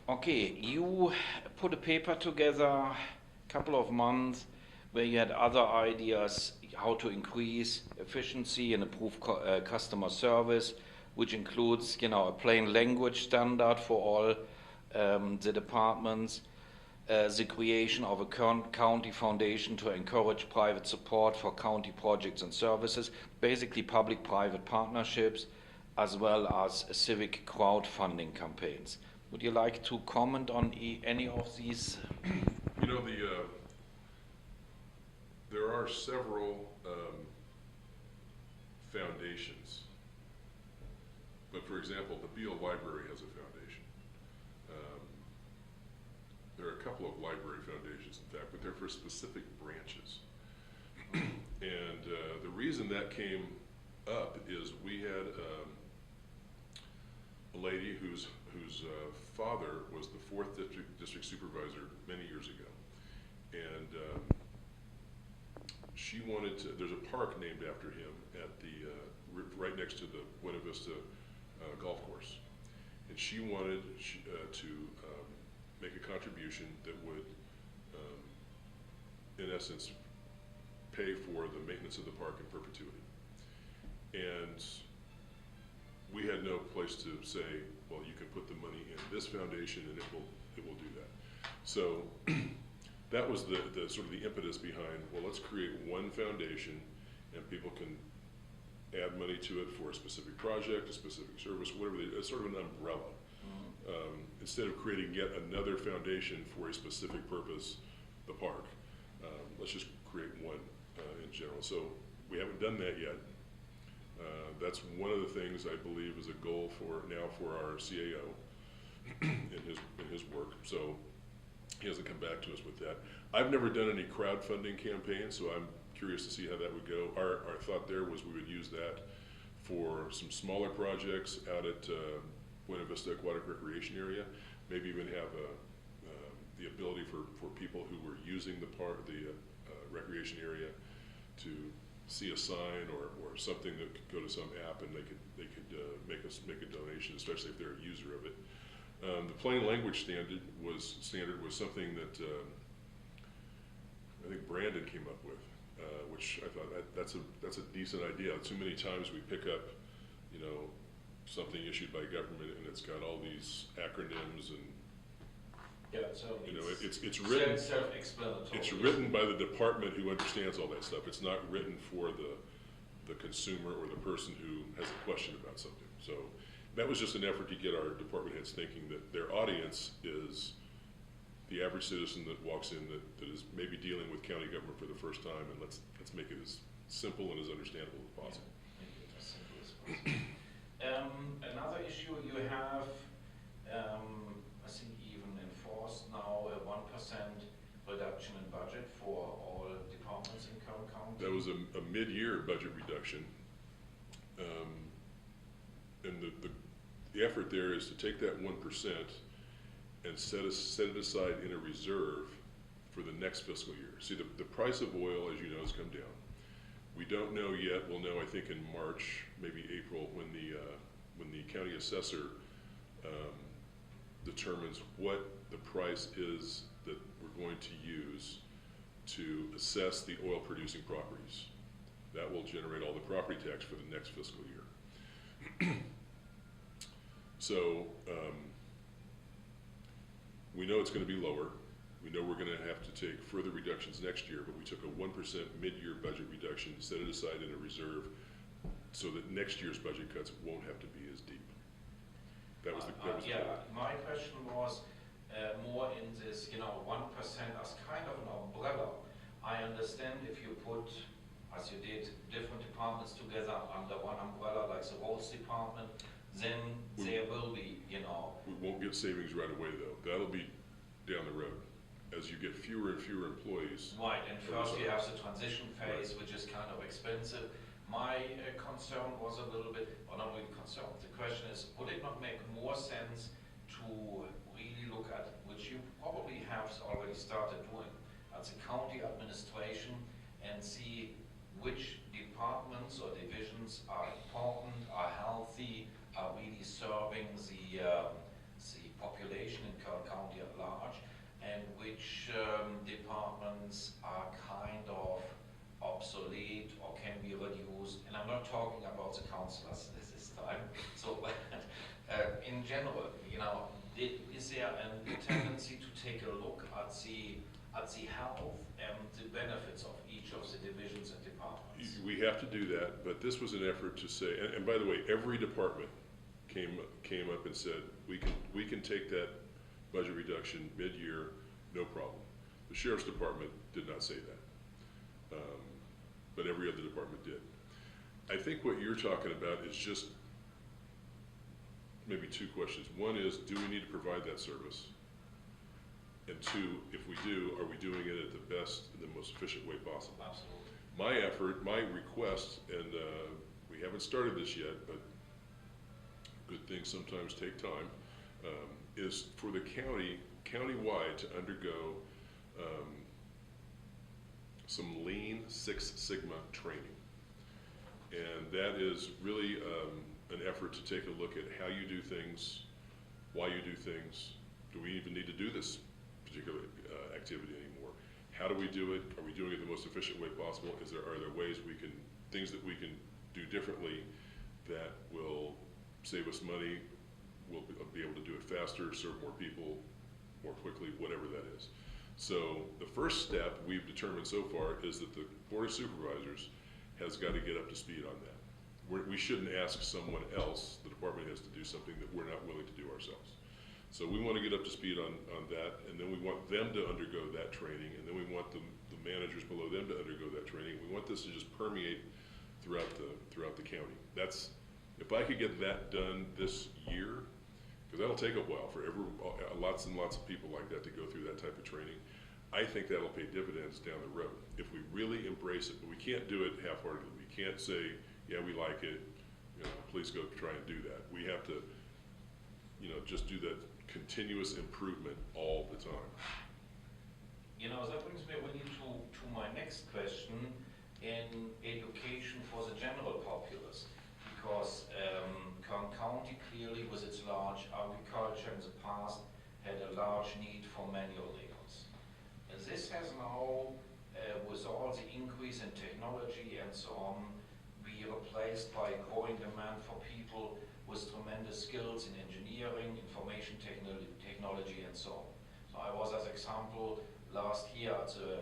Okay, you put a paper together a couple of months where you had other ideas how to increase efficiency and improve customer service, which includes, a plain language standard for all the departments, the creation of a county foundation to encourage private support for county projects and services, basically public-private partnerships, as well as civic crowdfunding campaigns. Would you like to comment on any of these? You know, there are several foundations, but for example, the Beale Library has a foundation. There are a couple of library foundations, in fact, but they're for specific branches. And the reason that came up is we had a lady whose father was the 4th district supervisor many years ago. And she wanted to, there's a park named after him at the, right next to the Buena Vista golf course. And she wanted to make a contribution that would, in essence, pay for the maintenance of the park in perpetuity. And we had no place to say, well, you can put the money in this foundation and it will do that. So that was the sort of the impetus behind, well, let's create one foundation and people can add money to it for a specific project, a specific service, whatever it's sort of an umbrella. Instead of creating yet another foundation for a specific purpose, the park, let's just create one in general. So we haven't done that yet. That's one of the things I believe is a goal for our CAO in his work. So he hasn't come back to us with that. I've never done any crowdfunding campaigns, so I'm curious to see how that would go. Our thought there was we would use that for some smaller projects out at Buena Vista Aquatic Recreation Area. Maybe even have the ability for people who were using the recreation area to see a sign or something that could go to some app and they could make a donation, especially if they're a user of it. The plain language standard was something that I think Brandon came up with, which I thought that's a decent idea. Too many times we pick up, something issued by government and it's got all these acronyms and it's written self-explanatory. It's written by the department who understands all that stuff. It's not written for the consumer or the person who has a question about something. So that was just an effort to get our department heads thinking that their audience is the average citizen that walks in that is maybe dealing with county government for the first time, and let's make it as simple and as understandable as possible. Yeah, make it as simple as possible. Another issue you have, I think even enforced now, a 1% reduction in budget for all departments in Kern County. That was a mid-year budget reduction. And the effort there is to take that 1% and set it aside in a reserve for the next fiscal year. See, the price of oil, as you know, has come down. We don't know yet. We'll know, I think, in March, maybe April, when the county assessor determines what the price is that we're going to use to assess the oil-producing properties. That will generate all the property tax for the next fiscal year. So we know it's going to be lower. We know we're going to have to take further reductions next year, but we took a 1% mid-year budget reduction, set it aside in a reserve, so that next year's budget cuts won't have to be as deep. That was the goal. My question was more in this, 1% as kind of an umbrella. I understand if you put, as you did, different departments together under one umbrella, like the roads department, then there will be, We won't get savings right away, though. That'll be down the road as you get fewer and fewer employees. Right, and first you have the transition phase, which is kind of expensive. My concern was a little bit, or not really concern, the question is, would it not make more sense to really look at, which you probably have already started doing, as a county administration, and see which departments or divisions are important, are healthy, are really serving the population in Kern not talking about the councillors this time. So, in general, is there a tendency to take a look at the health and the benefits of each of the divisions and departments? We have to do that, but this was an effort to say, and by the way, every department came up and said, we can take that budget reduction mid-year, no problem. The Sheriff's Department did not say that, but every other department did. I think what you're talking about is just maybe two questions. One is, do we need to provide that service? And two, if we do, are we doing it at the best and the most efficient way possible? Absolutely. My effort, my request, and we haven't started this yet, but good things sometimes take time, is for the countywide to undergo some Lean Six Sigma training. And that is really an effort to take a look at how you do things, why you do things. Do we even need to do this particular activity anymore? How do we do it? Are we doing it the most efficient way possible? Are there ways things that we can do differently that will save us money, we'll be able to do it faster, serve more people more quickly, whatever that is. So the first step we've determined so far is that the Board of Supervisors has got to get up to speed on that. We shouldn't ask someone else, the department has to do something that we're not willing to do ourselves. So we want to get up to speed on that, and then we want them to undergo that training, and then we want the managers below them to undergo that training. We want this to just permeate throughout the county. If I could get that done this year, because that'll take a while for lots and lots of people like that to go through that type of training, I think that'll pay dividends down the road. If we really embrace it, but we can't do it half-heartedly. We can't say, yeah, we like it, please go try and do that. We have to, just do that continuous improvement all the time. That brings me really to my next question in education for the general populace. Because Kern County clearly, with its large agriculture in the past, had a large need for manual laborers. And this has now, with all the increase in technology and so on, be replaced by growing demand for people with tremendous skills in engineering, information technology, and so on. So I was, as example, last year at the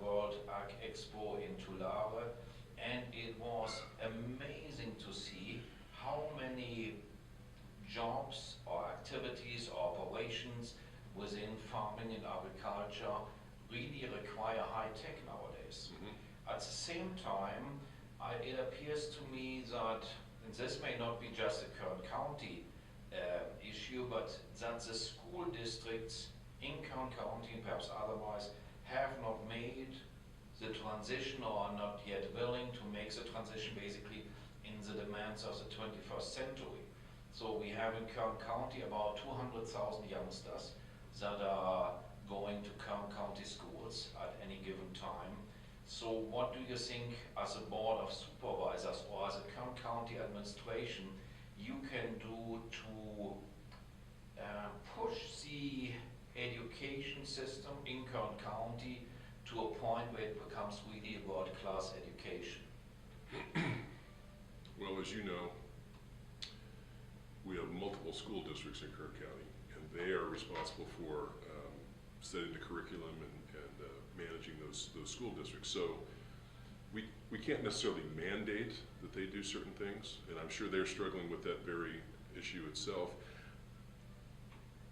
World Ag Expo in Tulare, and it was amazing to see how many jobs or activities or operations within farming and agriculture really require high tech nowadays. Mm-hmm. At the same time, it appears to me that, and this may not be just a Kern County issue, but that the school districts in Kern County and perhaps otherwise have not made the transition or are not yet willing to make the transition basically in the demands of the 21st century. So we have in Kern County about 200,000 youngsters that are going to Kern County schools at any given time. So what do you think as a board of supervisors or as a Kern County administration you can do to push the education system in Kern County to a point where it becomes really a world-class education? Well, as you know, we have multiple school districts in Kern County, and they are responsible for setting the curriculum and managing those school districts. So we can't necessarily mandate that they do certain things, and I'm sure they're struggling with that very issue itself.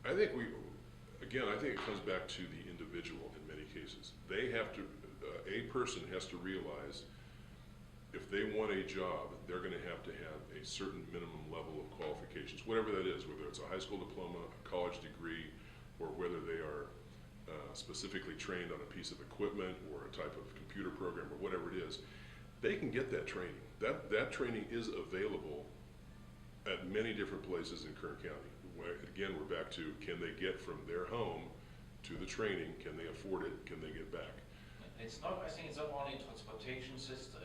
I think it comes back to the individual in many cases. They have to, a person has to realize if they want a job, they're going to have a certain minimum level of qualifications, whatever that is, whether it's a high school diploma, a college degree, or whether they are specifically trained on a piece of equipment or a type of computer program or whatever it is. They can get that training. That training is available at many different places in Kern County. Again, we're back to, can they get from their home to the training? Can they afford it? Can they get back? It's not, I think it's not only a transportation system,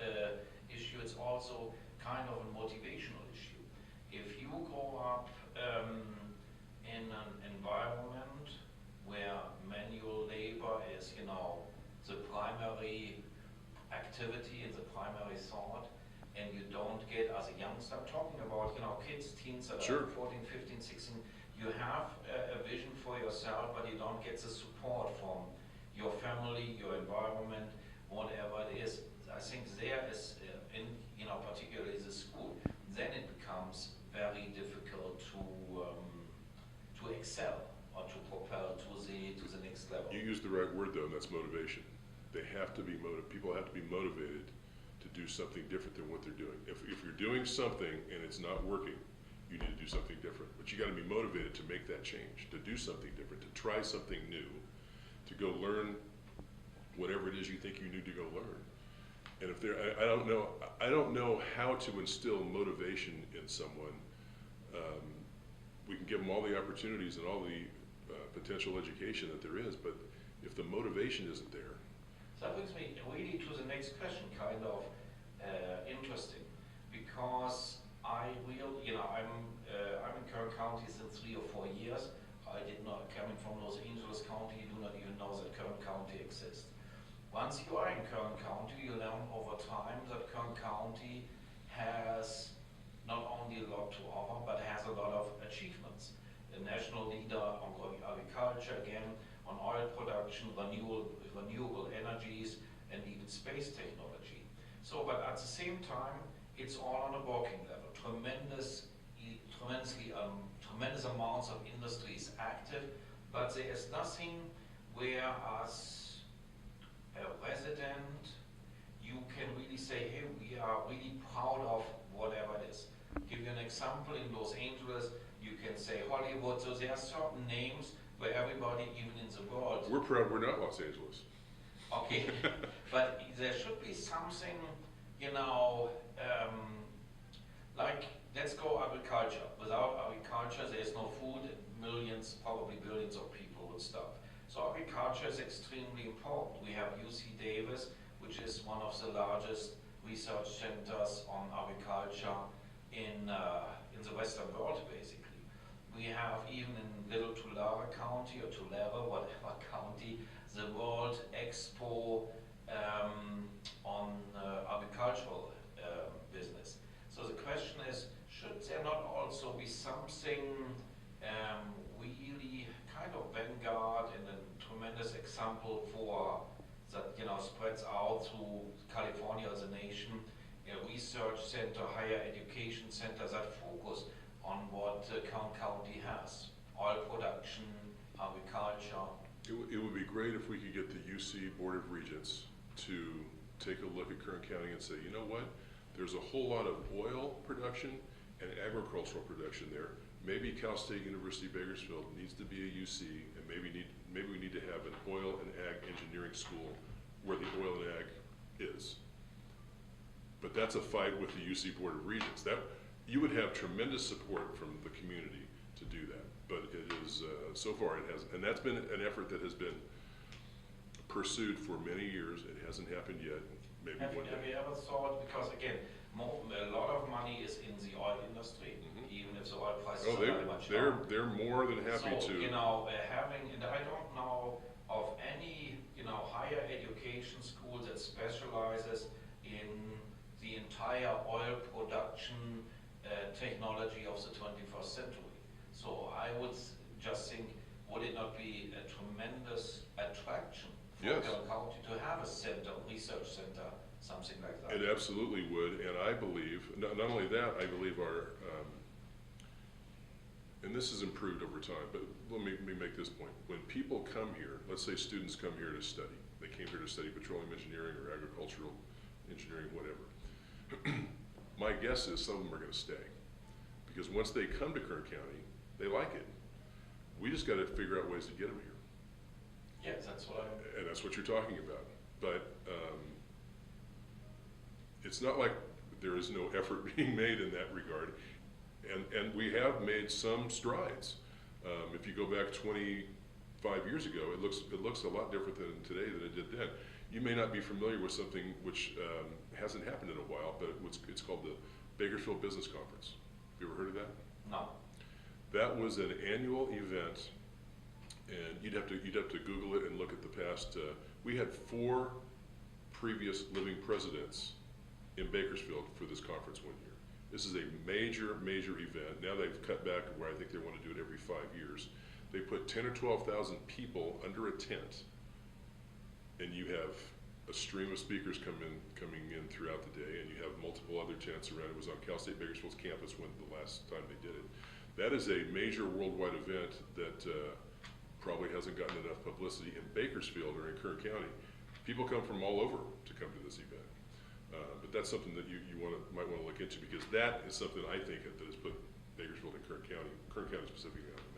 issue, it's also kind of a motivational issue. If you grow up in an environment where manual labor is, the primary activity and the primary thought, and you don't get, as a youngster, I'm talking about, kids, teens that Sure. are 14, 15, 16, you have a vision for yourself, but you don't get the support from your family, your environment, whatever it is. I think there is, particularly the school, then it becomes very difficult to excel or to propel to the next level. You used the right word though, and that's motivation. They have to be people have to be motivated to do something different than what they're doing. If you're doing something and it's not working, you need to do something different. But you got to be motivated to make that change, to do something different, to try something new, to go learn whatever it is you think you need to go learn. And if I don't know how to instill motivation in someone. We can give them all the opportunities and all the potential education that there is, but if the motivation isn't there. So that brings me really to the next question, kind of interesting, because I'm in Kern County since 3 or 4 years. I did not, coming from Los Angeles County, you do not even know that Kern County exists. Once you are in Kern County, you learn over time that Kern County has not only a lot to offer, but has a lot of achievements. A national leader on agriculture, again, on oil production, renewable energies, and even space technology. So, but at the same time, it's all on a working level. Tremendous amounts of industry is active, but there is nothing where as a resident, you can really say, hey, we are really proud of whatever it is. Give you an example, in Los Angeles, you can say Hollywood, so there are certain names where everybody, even in the world. We're proud we're not Los Angeles. Okay, but there should be something, like, let's go agriculture. Without agriculture, there is no food, millions, probably billions of people would starve. So agriculture is extremely important. We have UC Davis, which is one of the largest research centers on agriculture in the Western world, basically. We have, even in Little Tulare County, or Tulare, whatever county, the World Expo on agricultural business. So the question is, should there not also be something really kind of vanguard and a tremendous example for that spreads out through California as a nation, a research center, higher education center that focus on what Kern County has: oil production, agriculture. It would be great if we could get the UC Board of Regents to take a look at Kern County and say, you know what, there's a whole lot of oil production and agricultural production there. Maybe Cal State University Bakersfield needs to be a UC, and maybe we need to have an oil and ag engineering school where the oil and ag is. But that's a fight with the UC Board of Regents. That you would have tremendous support from the community to do that. But it is, so far it hasn't. And that's been an effort that has been pursued for many years. It hasn't happened yet. Maybe one day. Have you ever thought, because again, a lot of money is in the oil industry, even if the oil prices are very much down. They're more than happy to. Having, and I don't know of any, higher education school that specializes in the entire oil production technology of the 21st century. So I would just think, would it not be a tremendous attraction for Kern County to have a center, research center, something like that? It absolutely would, and I believe, not only that, I believe our, and this has improved over time, but let me make this point. When people come here, let's say students come here to study, they came here to study petroleum engineering or agricultural engineering, whatever. My guess is some of them are going to stay, because once they come to Kern County, they like it. We just got to figure out ways to get them here. Yes, that's what and that's what you're talking about. But it's not like there is no effort being made in that regard. And we have made some strides. If you go back 25 years ago, it looks a lot different than today than it did then. You may not be familiar with something which hasn't happened in a while, but it's called the Bakersfield Business Conference. Have you ever heard of that? No. That was an annual event, and you'd have to Google it and look at the past. We had 4 previous living presidents in Bakersfield for this conference one year. This is a major, major event. Now they've cut back where I think they want to do it every 5 years. They put 10 or 12,000 people under a tent, and you have a stream of speakers coming in throughout the day, and you have multiple other tents around. It was on Cal State Bakersfield's campus when the last time they did it. That is a major worldwide event that probably hasn't gotten enough publicity in Bakersfield or in Kern County. People come from all over to come to this event. But that's something that you might want to look into, because that is something I think that has put Bakersfield and Kern County specifically on the